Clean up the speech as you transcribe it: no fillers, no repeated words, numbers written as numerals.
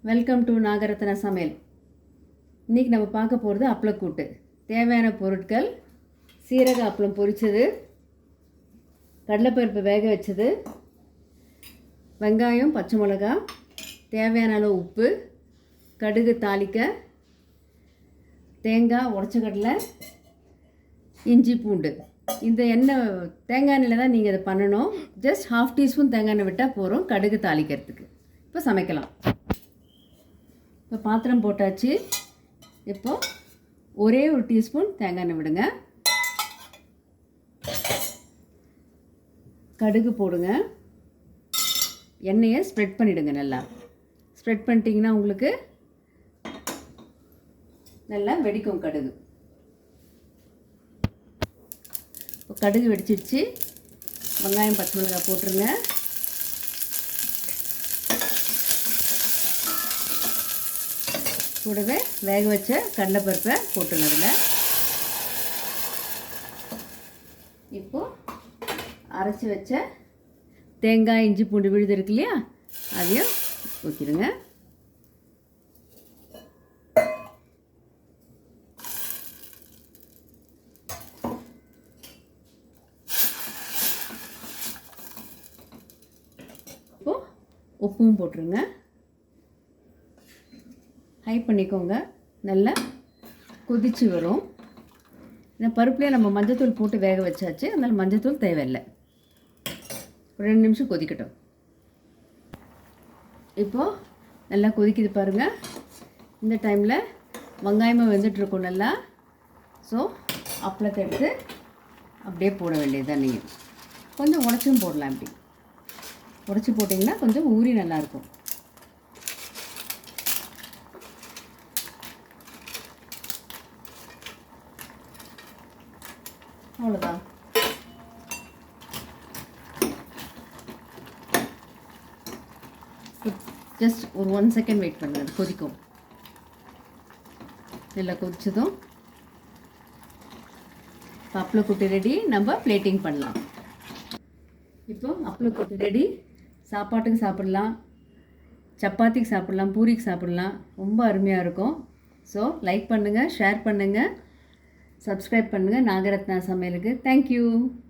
Welcome to Nagarathna சமையல். இன்றைக்கி நம்ம பார்க்க போகிறது அப்பளக்கூட்டு. தேவையான பொருட்கள்: சீரக அப்பளம் பொரிச்சது, கடலைப்பருப்பு வேக வச்சது, வெங்காயம், பச்சை மிளகா, தேவையான அளவு உப்பு, கடுகு தாளிக்க, தேங்காய், உடச்ச கடலை, இஞ்சி, பூண்டு. இந்த தேங்காய் எண்ணெயில் தான் நீங்கள் இதை பண்ணணும். ஜஸ்ட் 1/2 டீஸ்பூன் தேங்காய் எண்ணெய் விட்டால் போகிறோம் கடுகு தாளிக்கிறதுக்கு. இப்போ சமைக்கலாம். இப்போ பாத்திரம் போட்டாச்சு. இப்போது ஒரே ஒரு டீஸ்பூன் தேங்காய் எண்ணெய் விடுங்க. கடுகு போடுங்க. எண்ணெயை ஸ்ப்ரெட் பண்ணிவிடுங்க. நல்லா ஸ்ப்ரெட் பண்ணிட்டீங்கன்னா உங்களுக்கு நல்லா வெடிக்கும் கடுகு. இப்போ கடுகு வெடிச்சிடுச்சு. வெங்காயம், பச்சை மிளகாய் போட்டுருங்க. கூடவே வேக வச்ச கடலைப்பருப்பை போட்டுருங்க. அதில் இப்போது அரைச்சி வச்ச தேங்காய், இஞ்சி, பூண்டு விழுது இருக்கு இல்லையா, அதையும் ஊற்றிடுங்க. இப்போது உப்பும் போட்டுருங்க. ஹை பண்ணிக்கோங்க. நல்லா கொதிச்சு வரும். இந்த பருப்புலேயே நம்ம மஞ்சத்தூள் போட்டு வேக வச்சாச்சு, அதனால் மஞ்சத்தூள் தேவையில்லை. ஒரு 2 நிமிஷம் கொதிக்கட்டும். இப்போது நல்லா கொதிக்குது பாருங்கள். இந்த டைமில் வெங்காயமாக வெந்துட்டுருக்கும் நல்லா. ஸோ அப்பளத்தை எடுத்து அப்படியே போட வேண்டியதுதான். நீங்கள் கொஞ்சம் உடச்சும் போடலாம். இப்படி உடச்சி போட்டிங்கன்னா கொஞ்சம் ஊறி நல்லாயிருக்கும். அவ்வளோதான். ஜஸ்ட் ஒரு 1 செகண்ட் வெயிட் பண்ணுங்கள். கொதிக்கும். நல்லா கொதிச்சதும் அப்பளக்கூட்டு ரெடி. நம்ம பிளேட்டிங் பண்ணலாம். இப்போ அப்பளக்கூட்டு ரெடி. சாப்பாட்டுக்கு சாப்பிடலாம், சப்பாத்திக்கு சாப்பிடலாம், பூரிக்கு சாப்பிடலாம். ரொம்ப அருமையாக இருக்கும். ஸோ லைக் பண்ணுங்கள், ஷேர் பண்ணுங்கள், சப்ஸ்கிரைப் பண்ணுங்கள் நாகரத்னா சமையலுக்கு. தேங்க்யூ.